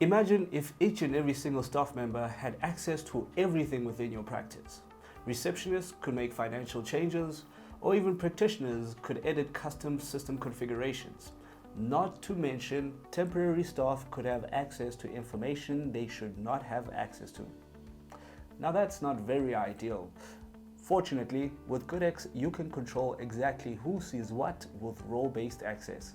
Imagine if each and every single staff member had access to everything within your practice. Receptionists could make financial changes, or even practitioners could edit custom system configurations. Not to mention, temporary staff could have access to information they should not have access to. Now that's not very ideal. Fortunately, with GoodX, you can control exactly who sees what with role-based access.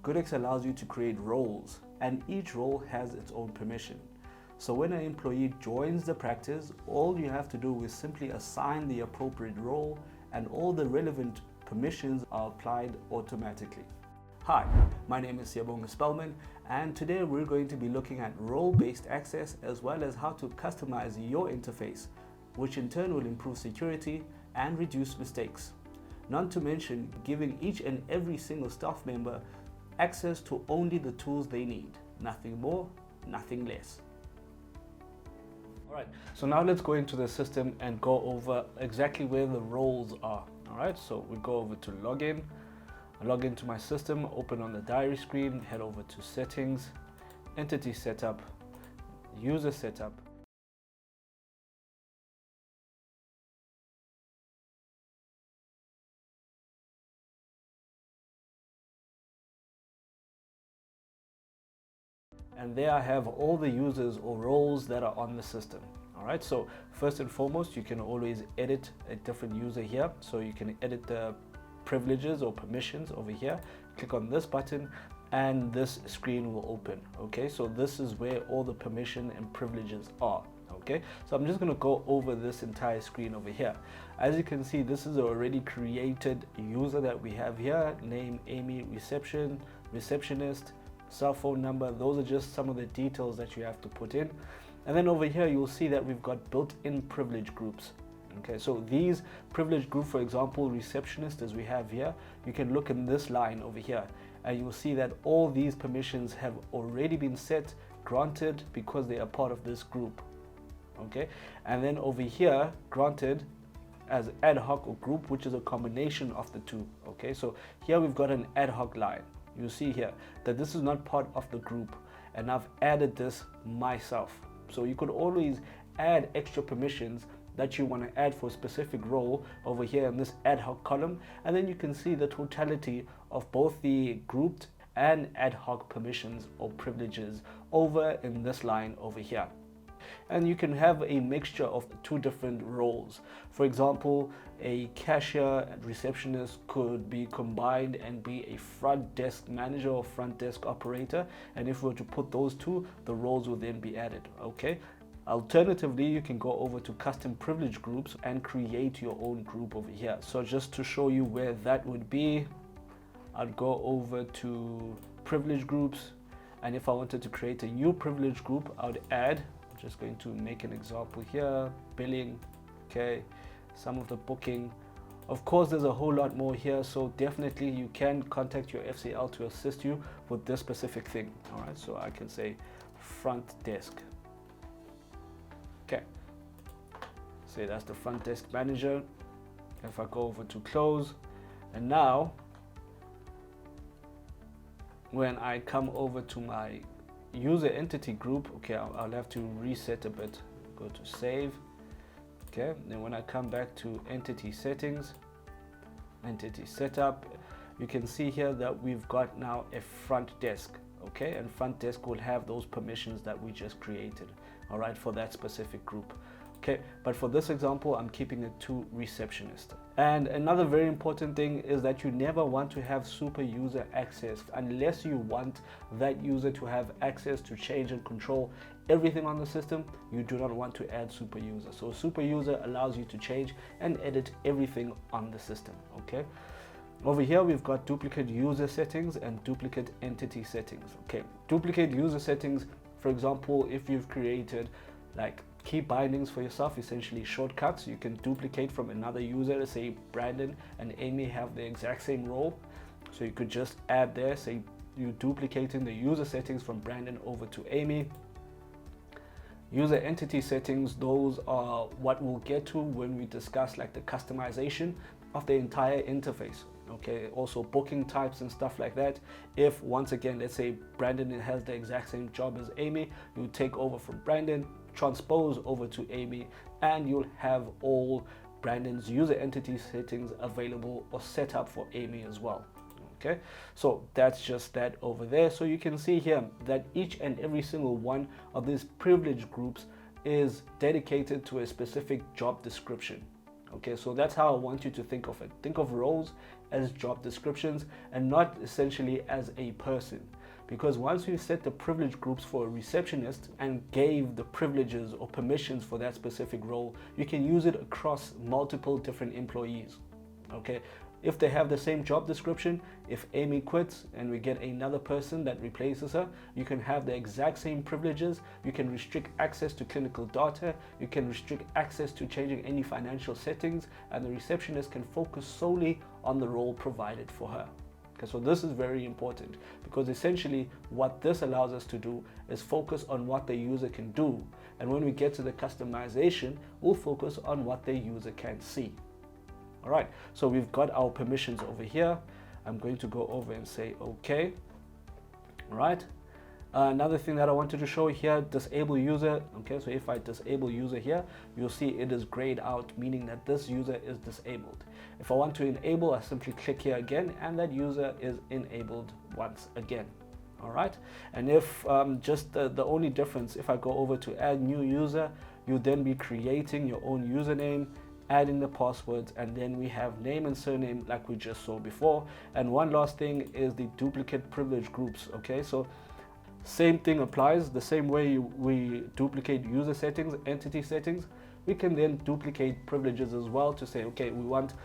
GoodX allows you to create roles, and each role has its own permission. So when an employee joins the practice, all you have to do is simply assign the appropriate role, and all the relevant permissions are applied automatically. Hi, my name is Spellman, and today we're going to be looking at role-based access as well as how to customize your interface, which in turn will improve security and reduce mistakes. Not to mention giving each and every single staff member access to only the tools they need. Nothing more, nothing less. Alright, so now let's go into the system and go over exactly where the roles are. Alright, so we go over to login. I log into my system, open on the diary screen, head over to settings, entity setup, user setup. And there I have all the users or roles that are on the system. Alright, so first and foremost, you can always edit a different user here. So you can edit the privileges or permissions over here. Click on this button and this screen will open. Okay, so this is where all the permission and privileges are. Okay, so I'm just going to go over this entire screen over here. As you can see, this is an already created user that we have here. Name Amy, receptionist, cell phone number. Those are just some of the details that you have to put in. And then over here you'll see that we've got built-in privilege groups. Okay, so these privilege group, for example, receptionist, as we have here, you can look in this line over here and you'll see that all these permissions have already been set, granted, because they are part of this group. Okay, and then over here, granted as ad hoc or group, which is a combination of the two. Okay, so here we've got an ad hoc line. You see here that this is not part of the group, and I've added this myself. So you could always add extra permissions that you want to add for a specific role over here in this ad hoc column, and then you can see the totality of both the grouped and ad hoc permissions or privileges over in this line over here. And you can have a mixture of two different roles. For example, a cashier and receptionist could be combined and be a front desk manager or front desk operator. And if we were to put those two, the roles would then be added. Okay. Alternatively, you can go over to custom privilege groups and create your own group over here. So just to show you where that would be, I'd go over to privilege groups. And if I wanted to create a new privilege group, I would add, just going to make an example here, billing, okay, some of the booking. Of course, there's a whole lot more here, so definitely you can contact your FCL to assist you with this specific thing. All right, so I can say front desk. Okay, say that's the front desk manager. If I go over to close, and now when I come over to my user entity group, okay, I'll have to reset a bit. Go to save. Okay, then when I come back to entity settings, entity setup, you can see here that we've got now a front desk. Okay, and front desk will have those permissions that we just created, all right, for that specific group. Okay, but for this example, I'm keeping it to receptionist. And another very important thing is that you never want to have super user access unless you want that user to have access to change and control everything on the system. You do not want to add super user. So super user allows you to change and edit everything on the system. Okay, over here we've got duplicate user settings and duplicate entity settings. Okay, duplicate user settings, for example, if you've created like key bindings for yourself, essentially shortcuts, you can duplicate from another user. Let's say Brandon and Amy have the exact same role, so you could just add there, say you duplicating the user settings from Brandon over to Amy. User entity settings, those are what we'll get to when we discuss like the customization of the entire interface. Okay, also booking types and stuff like that. If once again, let's say Brandon has the exact same job as Amy, you take over from Brandon, transpose over to Amy, and you'll have all Brandon's user entity settings available or set up for Amy as well. Okay, so that's just that over there. So you can see here that each and every single one of these privilege groups is dedicated to a specific job description. Okay, so that's how I want you to think of it. Think of roles as job descriptions and not essentially as a person. Because once you set the privilege groups for a receptionist and gave the privileges or permissions for that specific role, you can use it across multiple different employees. Okay, if they have the same job description, if Amy quits and we get another person that replaces her, you can have the exact same privileges. You can restrict access to clinical data, you can restrict access to changing any financial settings, and the receptionist can focus solely on the role provided for her. Okay, so this is very important, because essentially what this allows us to do is focus on what the user can do, and when we get to the customization, we'll focus on what the user can see. All right, so we've got our permissions over here. I'm going to go over and say okay. All right, another thing that I wanted to show here, disable user. Okay, so if I disable user here, you'll see it is grayed out, meaning that this user is disabled. If I want to enable, I simply click here again, and that user is enabled once again. All right, and if just the only difference, if I go over to add new user, you'll then be creating your own username, adding the passwords, and then we have name and surname like we just saw before. And one last thing is the duplicate privilege groups. Okay, so same thing applies. The same way we duplicate user settings, entity settings, we can then duplicate privileges as well to say, okay, we want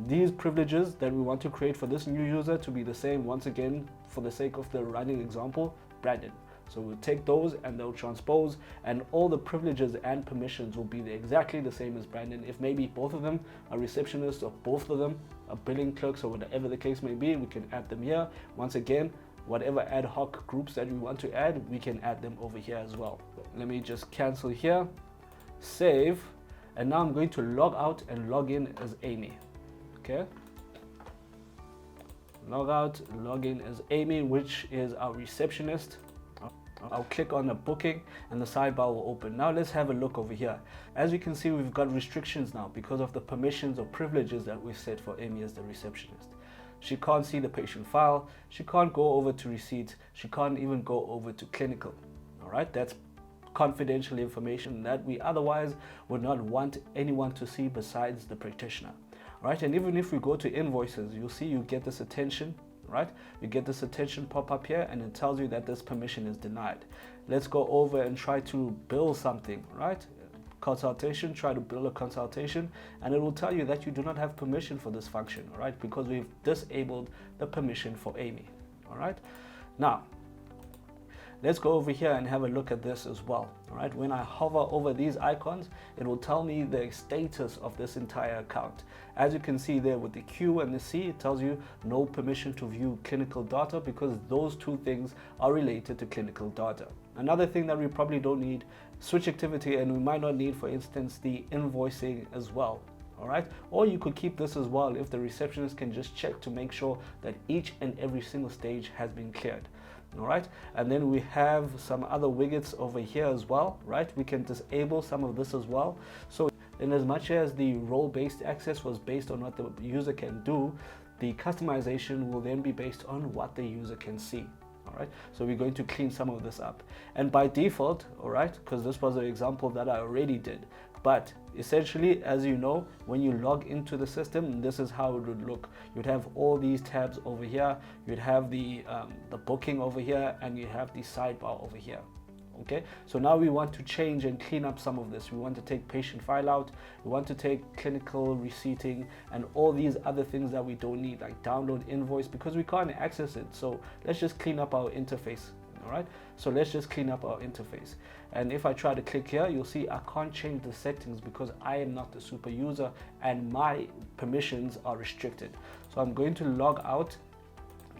these privileges that we want to create for this new user to be the same, once again, for the sake of the running example, Brandon. So we'll take those and they'll transpose, and all the privileges and permissions will be exactly the same as Brandon. If maybe both of them are receptionists or both of them are billing clerks or whatever the case may be, we can add them here. Once again, whatever ad hoc groups that we want to add, we can add them over here as well. Let me just cancel here, save, and now I'm going to log out and log in as Amy. Okay, log out, log in as Amy, which is our receptionist. I'll click on the booking and the sidebar will open. Now let's have a look over here. As you can see, we've got restrictions now because of the permissions or privileges that we've set for Amy as the receptionist. She can't see the patient file, she can't go over to receipts, she can't even go over to clinical. All right, that's confidential information that we otherwise would not want anyone to see besides the practitioner. All right, and even if we go to invoices, you'll see you get this attention. Right, you get this attention pop up here and it tells you that this permission is denied. Let's go over and try to bill something. Right, consultation, try to bill a consultation, and it will tell you that you do not have permission for this function. All right, because we've disabled the permission for Amy. All right, now let's go over here and have a look at this as well. All right, when I hover over these icons, it will tell me the status of this entire account. As you can see there with the Q and the C, it tells you no permission to view clinical data, because those two things are related to clinical data. Another thing that we probably don't need, switch activity, and we might not need, for instance, the invoicing as well. All right, or you could keep this as well if the receptionist can just check to make sure that each and every single stage has been cleared. All right, and then we have some other widgets over here as well. Right, we can disable some of this as well. So in as much as the role-based access was based on what the user can do, the customization will then be based on what the user can see. All right, so we're going to clean some of this up, and by default, all right, because this was an example that I already did, but essentially, as you know, when you log into the system, this is how it would look. You'd have all these tabs over here, you'd have the booking over here, and you have the sidebar over here. Okay, so now we want to change and clean up some of this. We want to take patient file out, we want to take clinical receipting and all these other things that we don't need, like download invoice, because we can't access it. So let's just clean up our interface. All right, so let's just clean up our interface, and if I try to click here, you'll see I can't change the settings because I am not the super user and my permissions are restricted. So I'm going to log out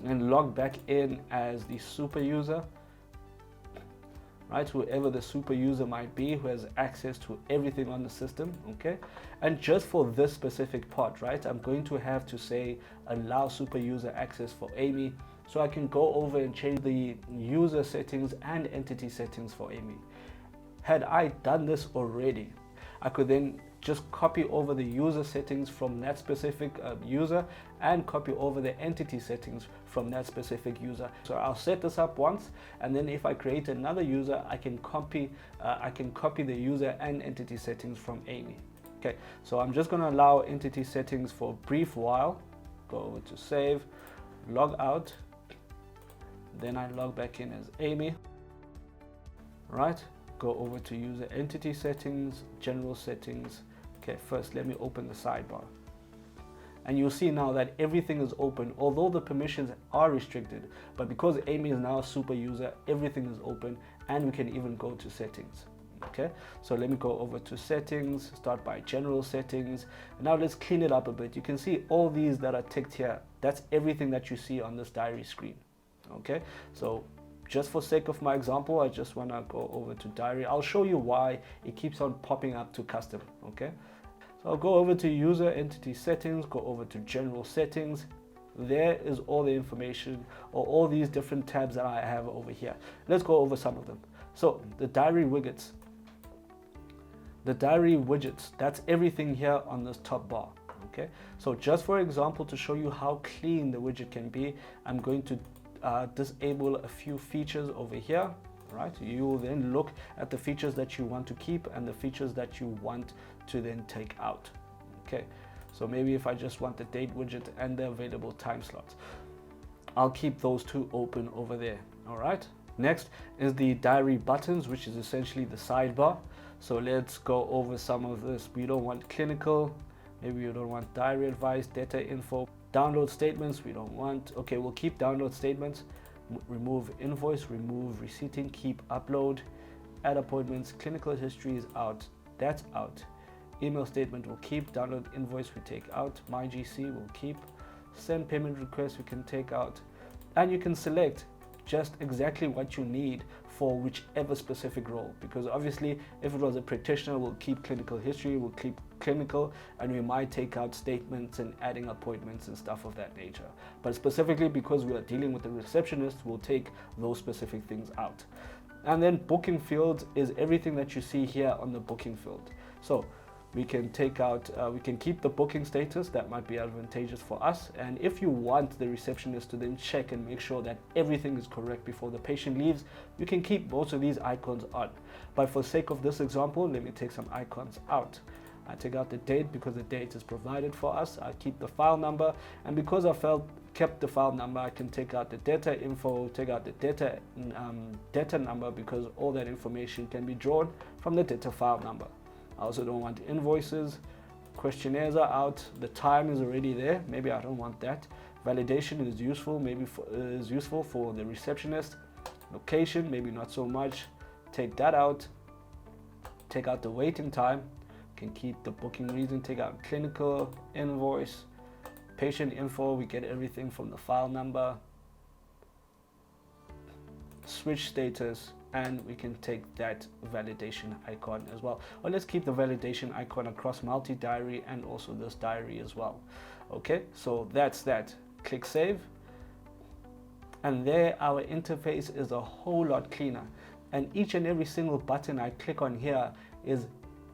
and log back in as the super user. right? Whoever the super user might be, who has access to everything on the system, okay? And just for this specific part, right, I'm going to have to say allow super user access for Amy, so I can go over and change the user settings and entity settings for Amy. Had I done this already, I could then just copy over the user settings from that specific user and copy over the entity settings from that specific user. So I'll set this up once, and then if I create another user, I can copy the user and entity settings from Amy. Okay, so I'm just going to allow entity settings for a brief while. Go over to save, log out, then I log back in as Amy. Right, go over to user entity settings, general settings. Okay, first let me open the sidebar, and you'll see now that everything is open, although the permissions are restricted, but because Amy is now a super user, everything is open, and we can even go to settings. Okay, so let me go over to settings, start by general settings. Now let's clean it up a bit. You can see all these that are ticked here, that's everything that you see on this diary screen. Okay, so just for sake of my example, I just want to go over to diary. I'll show you why it keeps on popping up to custom. Okay, so I'll go over to user entity settings, go over to general settings. There is all the information, or all these different tabs that I have over here. Let's go over some of them. So the diary widgets, that's everything here on this top bar. Okay, so just for example, to show you how clean the widget can be, I'm going to disable a few features over here. Right, you will then look at the features that you want to keep and the features that you want to then take out. Okay, so maybe if I just want the date widget and the available time slots, I'll keep those two open over there. All right, next is the diary buttons, which is essentially the sidebar. So let's go over some of this. We don't want clinical, maybe you don't want diary advice, data info, download statements, we don't want. Okay, we'll keep download statements. Remove invoice, remove receipting, keep upload, add appointments, clinical history is out, that's out. Email statement will keep, download invoice we take out, my GC will keep, send payment request we can take out, and you can select just exactly what you need for whichever specific role, because obviously if it was a practitioner, we'll keep clinical history, we'll keep clinical, and we might take out statements and adding appointments and stuff of that nature. But specifically because we are dealing with the receptionist, we'll take those specific things out. And then booking fields is everything that you see here on the booking field. So we can take out, we can keep the booking status, that might be advantageous for us. And if you want the receptionist to then check and make sure that everything is correct before the patient leaves, you can keep most of these icons on. But for sake of this example, let me take some icons out. I take out the date because the date is provided for us. I keep the file number, and because I kept the file number, I can take out the data info, take out the data number, because all that information can be drawn from the data file number. I also don't want invoices. Questionnaires are out. The time is already there. Maybe I don't want that. Validation is useful. Maybe is useful for the receptionist. Location, maybe not so much. Take that out. Take out the waiting time. Can keep the booking reason. Take out clinical, invoice, patient info. We get everything from the file number. Switch status. And we can take that validation icon as well. Or let's keep the validation icon across multi-diary and also this diary as well. Okay, so that's that. Click save. And there our interface is a whole lot cleaner. And each and every single button I click on here is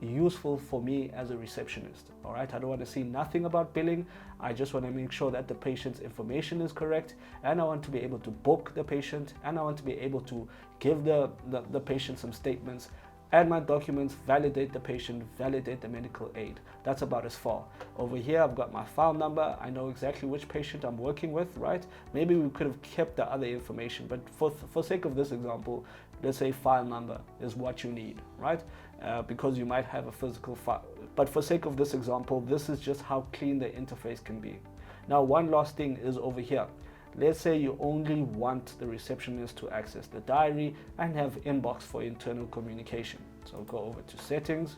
useful for me as a receptionist. All right, I don't want to see nothing about billing. I just want to make sure that the patient's information is correct, and I want to be able to book the patient, and I want to be able to give the patient some statements, add my documents, validate the patient, validate the medical aid. That's about as far. Over here I've got my file number. I know exactly which patient I'm working with, right? Maybe we could have kept the other information, but for sake of this example, let's say file number is what you need, right? Because you might have a physical file. But for sake of this example, this is just how clean the interface can be. Now, one last thing is over here. Let's say you only want the receptionist to access the diary and have inbox for internal communication. So go over to settings,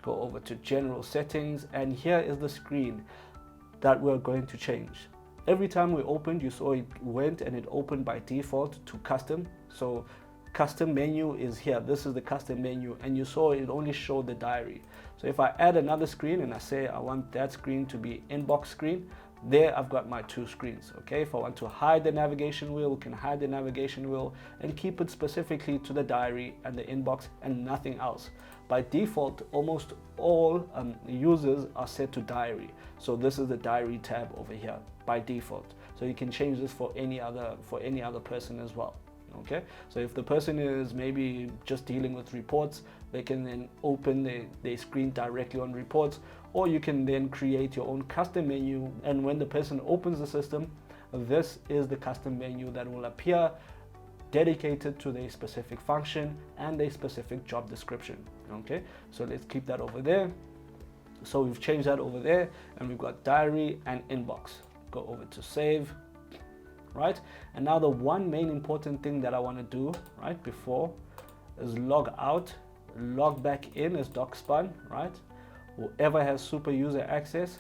go over to general settings, and here is the screen that we're going to change. every time we opened, you saw it went and it opened by default to custom. So custom menu is here. This is the custom menu, and you saw it only showed the diary. So if I add another screen and I say I want that screen to be inbox screen, there I've got my 2 screens. Okay, if I want to hide the navigation wheel, we can hide the navigation wheel and keep it specifically to the diary and the inbox and nothing else. By default, almost all users are set to diary. So this is the diary tab over here by default. So you can change this for any other person as well. Okay, so if the person is maybe just dealing with reports, they can then open their screen directly on reports, or you can then create your own custom menu, and when the person opens the system, this is the custom menu that will appear, dedicated to their specific function and their specific job description. Okay, so let's keep that over there. So we've changed that over there, and we've got diary and inbox. Go over to save. Right, and now the one main important thing that I want to do right before is log out, log back in as DocSpun. Right, whoever has super user access,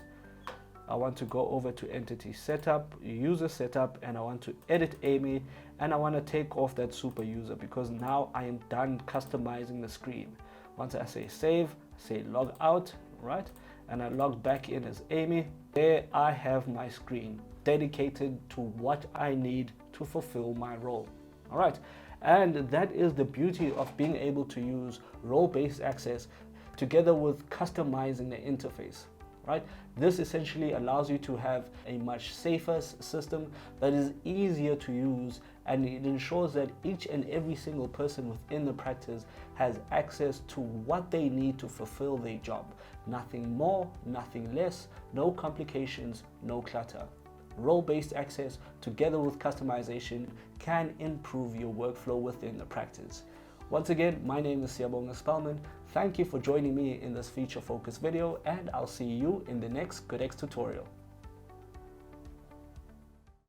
I want to go over to entity setup, user setup, and I want to edit Amy, and I want to take off that super user because now I am done customizing the screen. Once I say save, say log out, right, and I log back in as Amy, there I have my screen dedicated to what I need to fulfill my role. All right, and that is the beauty of being able to use role-based access together with customizing the interface. Right, this essentially allows you to have a much safer system that is easier to use, and it ensures that each and every single person within the practice has access to what they need to fulfill their job. Nothing more, nothing less, no complications, no clutter. Role-based access together with customization can improve your workflow within the practice. Once again, my name is Siyabonga Spellman. Thank you for joining me in this feature-focused video, and I'll see you in the next GoodX tutorial.